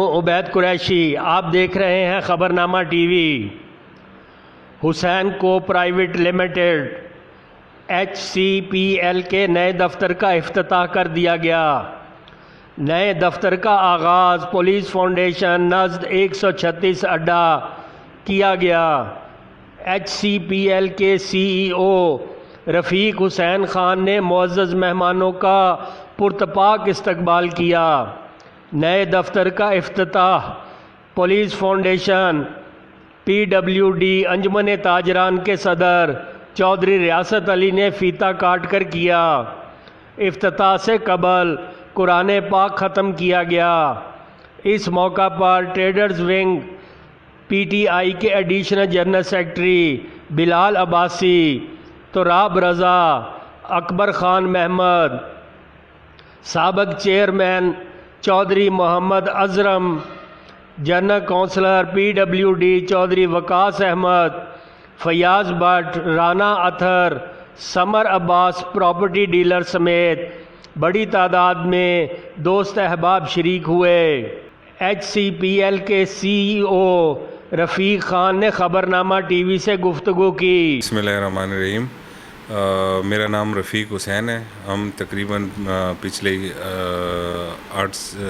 عبید قریشی، آپ دیکھ رہے ہیں خبرنامہ ٹی وی۔ حسین کو پرائیویٹ لمیٹڈ HCPL کے نئے دفتر کا افتتاح کر دیا گیا۔ نئے دفتر کا آغاز پولیس فاؤنڈیشن نزد 136 اڈا کیا گیا۔ HCPL کے CEO رفیق حسین خان نے معزز مہمانوں کا پرتپاک استقبال کیا۔ نئے دفتر کا افتتاح پولیس فاؤنڈیشن PWD انجمن تاجران کے صدر چودھری ریاست علی نے فیتا کاٹ کر کیا۔ افتتاح سے قبل قرآن پاک ختم کیا گیا۔ اس موقع پر ٹریڈرز ونگ PTI کے additional general secretary Bilal Abbasi, Turab Raza, Akbar Khan Muhammad, سابق chairman Chaudhry Muhammad Azharam, general councillor PWD Chaudhry Waqas Ahmed, Fayyaz Butt, Rana Athar, Samar Abbas property dealer سمیت بڑی تعداد میں دوست احباب شریک ہوئے۔ HCPL کے CEO رفیق خان نے خبرنامہ ٹی وی سے گفتگو کی۔ بسم اللہ الرحمن الرحیم۔ میرا نام رفیق حسین ہے۔ ہم تقریباً پچھلے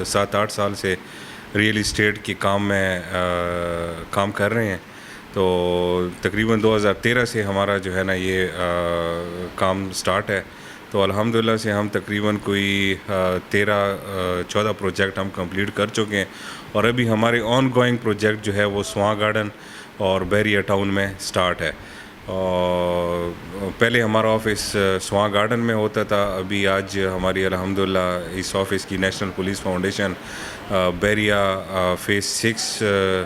7-8 سال سے ریئل اسٹیٹ کے کام میں کام کر رہے ہیں۔ تو تقریباً 2013 سے ہمارا جو ہے نا یہ کام سٹارٹ ہے۔ تو الحمدللہ سے ہم تقریباً کوئی 13-14 پروجیکٹ ہم کمپلیٹ کر چکے ہیں، اور ابھی ہمارے آن گوئنگ پروجیکٹ جو ہے وہ سواں گارڈن اور بحریہ ٹاؤن میں سٹارٹ ہے۔ اور پہلے ہمارا آفس سواں گارڈن میں ہوتا تھا، ابھی آج ہماری الحمدللہ اس آفس کی نیشنل پولیس فاؤنڈیشن بحریہ فیز 6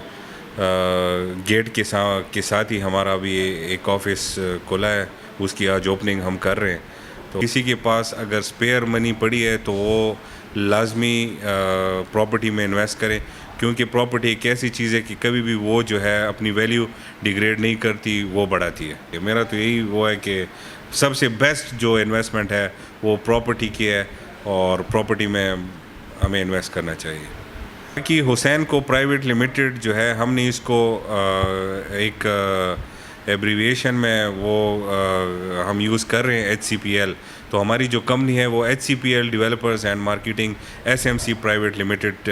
گیٹ کے ساتھ ہی ہمارا ابھی ایک آفس کھلا ہے، اس کی آج اوپننگ ہم کر رہے ہیں۔ تو کسی کے پاس اگر سپیئر منی پڑی ہے تو وہ لازمی پراپرٹی میں انویسٹ کریں، کیونکہ پراپرٹی ایک ایسی چیز ہے کہ کبھی بھی وہ جو ہے اپنی ویلیو ڈیگریڈ نہیں کرتی، وہ بڑھاتی ہے۔ میرا تو یہی وہ ہے کہ سب سے بیسٹ جو انویسٹمنٹ ہے وہ پراپرٹی کی ہے، اور پراپرٹی میں ہمیں انویسٹ کرنا چاہیے۔ کہ حسین کو پرائیویٹ لمیٹڈ جو ہے، ہم نے اس کو ایک ایبریویشن میں وہ ہم یوز کر رہے ہیں HCPL۔ تو ہماری جو کمپنی ہے وہ HCPL developers and marketing SMC private limited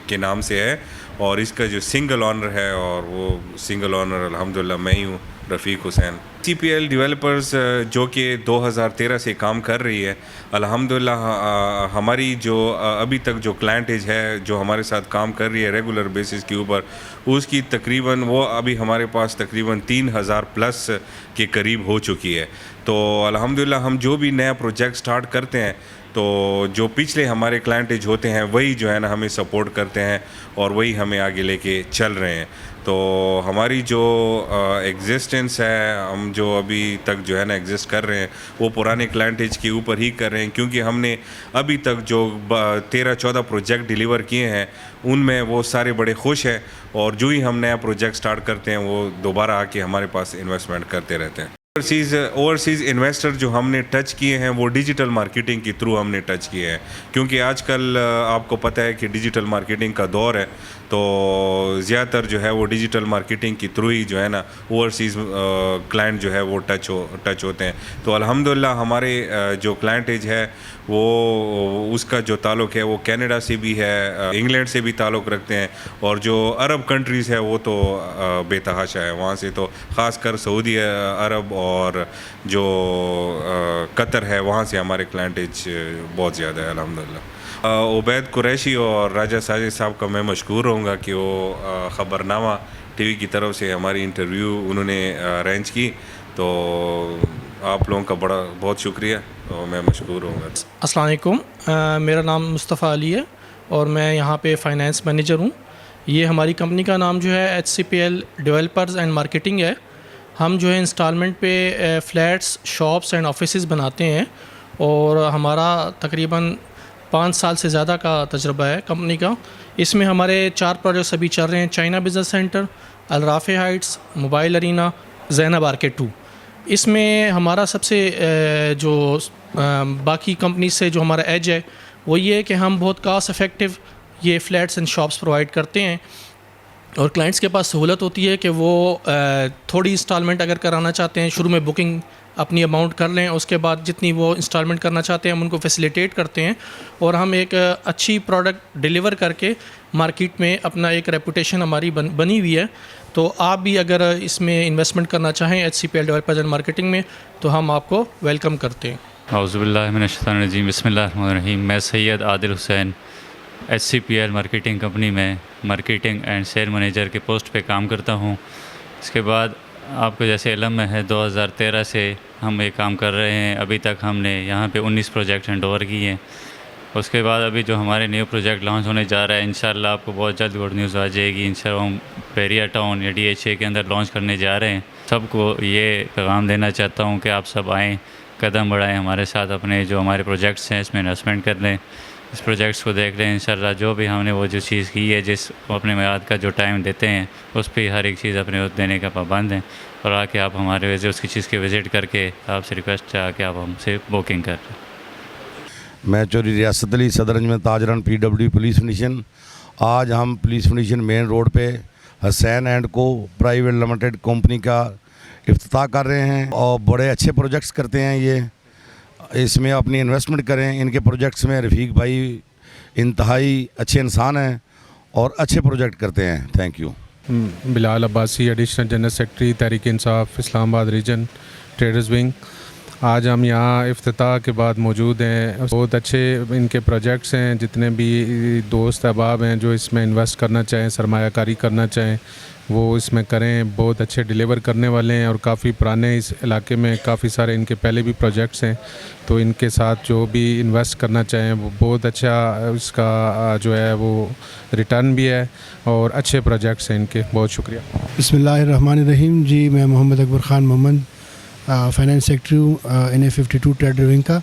کے نام سے ہے، اور اس کا جو سنگل آنر ہے، اور وہ سنگل آنر الحمدللہ میں ہی ہوں، رفیق حسین۔ HCPL ڈیولپرز جو کہ 2013 سے کام کر رہی ہے، الحمدللہ ہماری جو ابھی تک جو کلائنٹیج ہے جو ہمارے ساتھ کام کر رہی ہے ریگولر بیسس کے اوپر، اس کی تقریباً وہ ابھی ہمارے پاس تقریباً 3000 پلس کے قریب ہو چکی ہے۔ تو الحمدللہ ہم جو بھی نیا پروجیکٹ سٹارٹ کرتے ہیں تو جو پچھلے ہمارے کلائنٹیج ہوتے ہیں وہی جو ہے نا ہمیں سپورٹ کرتے ہیں، اور وہی ہمیں آگے لے کے چل رہے ہیں۔ تو ہماری جو ایگزسٹنس ہے، ہم جو ابھی تک جو ہے نا ایگزسٹ کر رہے ہیں، وہ پرانے کلائنٹیج کے اوپر ہی کر رہے ہیں، کیونکہ ہم نے ابھی تک جو 13-14 پروجیکٹ ڈیلیور کیے ہیں ان میں وہ سارے بڑے خوش ہیں، اور جو ہی ہم نیا پروجیکٹ سٹارٹ کرتے ہیں وہ دوبارہ آ کے ہمارے پاس انویسٹمنٹ کرتے رہتے ہیں۔ اوورسیز انویسٹر جو ہم نے ٹچ کیے ہیں وہ ڈیجیٹل مارکیٹنگ کے تھرو ہم نے ٹچ کیے ہیں، کیونکہ آج کل آپ کو پتہ ہے کہ ڈیجیٹل مارکیٹنگ کا دور ہے۔ تو زیادہ تر جو ہے وہ ڈیجیٹل مارکیٹنگ کے تھرو ہی جو ہے نا اوورسیز کلائنٹ جو ہے وہ ٹچ ہوتے ہیں۔ تو الحمدللہ ہمارے جو کلائنٹیج ہے وہ اس کا جو تعلق ہے وہ کینیڈا سے بھی ہے، انگلینڈ سے بھی تعلق رکھتے ہیں، اور جو عرب کنٹریز ہے وہ تو بے تحاشا ہے، وہاں سے تو خاص کر سعودی عرب اور جو قطر ہے وہاں سے ہمارے کلائنٹیج بہت زیادہ ہے الحمدللہ۔ عبید قریشی اور راجہ ساجد صاحب کا میں مشکور رہوں گا کہ وہ خبرنامہ ٹی وی کی طرف سے ہماری انٹرویو انہوں نے ارینج کی، تو آپ لوگوں کا بہت شکریہ، اور میں مشکور ہوں گا۔ السلام علیکم، میرا نام مصطفیٰ علی ہے، اور میں یہاں پہ فائنینس مینیجر ہوں۔ یہ ہماری کمپنی کا نام جو ہے HCPL ڈیولپرز اینڈ مارکیٹنگ ہے۔ ہم جو ہے انسٹالمنٹ پہ فلیٹس، شاپس اینڈ آفیسز بناتے ہیں، اور ہمارا تقریباً 5 سال سے زیادہ کا تجربہ ہے کمپنی کا۔ اس میں ہمارے 4 پروجیکٹس ابھی چل رہے ہیں: China business centre, Alrafay heights, mobile arena, Zainab arcade 2۔ اس میں ہمارا سب سے جو باقی کمپنی سے جو ہمارا ایج ہے وہ یہ ہے کہ ہم بہت کاسٹ افیکٹو یہ فلیٹس اینڈ شاپس پرووائڈ کرتے ہیں، اور کلائنٹس کے پاس سہولت ہوتی ہے کہ وہ تھوڑی انسٹالمنٹ اگر کرانا چاہتے ہیں، شروع میں بکنگ اپنی اماؤنٹ کر لیں، اس کے بعد جتنی وہ انسٹالمنٹ کرنا چاہتے ہیں ہم ان کو فیسیلیٹیٹ کرتے ہیں، اور ہم ایک اچھی پروڈکٹ ڈیلیور کر کے مارکیٹ میں اپنا ایک ریپوٹیشن ہماری بنی ہوئی ہے. تو آپ بھی اگر اس میں انویسٹمنٹ کرنا چاہیں HCPL ڈیولپرز اینڈ مارکیٹنگ میں، تو ہم آپ کو ویلکم کرتے ہیں. اعوذ باللہ من الشیطان الرجیم، بسم اللہ الرحمن الرحیم. میں سید عادل حسین HCPL مارکیٹنگ کمپنی میں مارکیٹنگ اینڈ سیل مینیجر کے پوسٹ پہ کام کرتا ہوں. اس کے بعد آپ کو جیسے علم میں ہے 2013 سے ہم یہ کام کر رہے ہیں. ابھی تک ہم نے یہاں پہ 19 پروجیکٹ ہینڈ اوور کیے ہیں. اس کے بعد ابھی جو ہمارے نیو پروجیکٹ لانچ ہونے جا رہا ہے، انشاءاللہ آپ کو بہت جلد گڈ نیوز آ جائے گی. انشاءاللہ ہم پیریا ٹاؤن یا DHA کے اندر لانچ کرنے جا رہے ہیں. سب کو یہ پیغام دینا چاہتا ہوں کہ آپ سب آئیں، قدم بڑھائیں ہمارے ساتھ، اپنے جو ہمارے پروجیکٹس ہیں اس میں انویسٹمنٹ کر لیں، اس پروجیکٹس کو دیکھ لیں. انشاءاللہ جو بھی ہم نے وہ جو چیز کی ہے، جس اپنے میعاد کا جو ٹائم دیتے ہیں اس پہ ہر ایک چیز اپنے دینے کا پابند ہیں، اور آ کے آپ ہمارے اس کی چیز کے وزٹ کر کے آپ سے ریکویسٹ ہے کہ آپ ہم سے بکنگ کر لیں. میں چوری ریاست علی صدر انجمن تاجران PW پولیس فنیشن. آج ہم پولیس فنیشن مین روڈ پہ حسین اینڈ کو پرائیویٹ لمیٹڈ کمپنی کا افتتاح کر رہے ہیں، اور بڑے اچھے پروجیکٹس کرتے ہیں. یہ اس میں اپنی انویسٹمنٹ کریں. ان کے پروجیکٹس میں رفیق بھائی انتہائی اچھے انسان ہیں اور اچھے پروجیکٹ کرتے ہیں. Thank you. Bilal Abbasi, additional general secretary Tehreek Insaf اسلام آباد ریجن ٹریڈرز ونگ. آج ہم یہاں افتتاح کے بعد موجود ہیں. بہت اچھے ان کے پروجیکٹس ہیں. جتنے بھی دوست احباب ہیں جو اس میں انویسٹ کرنا چاہیں، سرمایہ کاری کرنا چاہیں، وہ اس میں کریں. بہت اچھے ڈیلیور کرنے والے ہیں، اور کافی پرانے اس علاقے میں کافی سارے ان کے پہلے بھی پروجیکٹس ہیں. تو ان کے ساتھ جو بھی انویسٹ کرنا چاہیں وہ بہت اچھا اس کا جو ہے وہ ریٹرن بھی ہے، اور اچھے پروجیکٹس ہیں ان کے. بہت شکریہ. بسم اللہ الرحمن الرحیم. جی میں محمد اکبر خان محمد، فائنانس سیکرٹری ہوں NA52 ٹریڈر ونگ کا.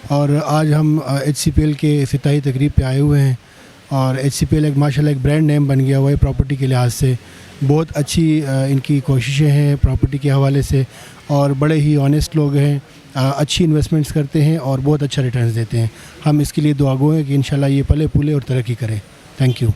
اور آج ہم HCPL کے افتتاحی تقریب پہ آئے ہوئے ہیں. اور HCPL ایک ماشاءاللہ ایک برانڈ نیم بن گیا ہوا ہے پراپرٹی کے لحاظ سے. بہت اچھی ان کی کوششیں ہیں پراپرٹی کے حوالے سے، اور بڑے ہی آنیسٹ لوگ ہیں، اچھی انویسٹمنٹس کرتے ہیں اور بہت اچھا ریٹرنز دیتے ہیں. ہم اس کے لیے دعا گو ہیں کہ انشاءاللہ یہ پلے پھولے اور ترقی کریں. Thank you.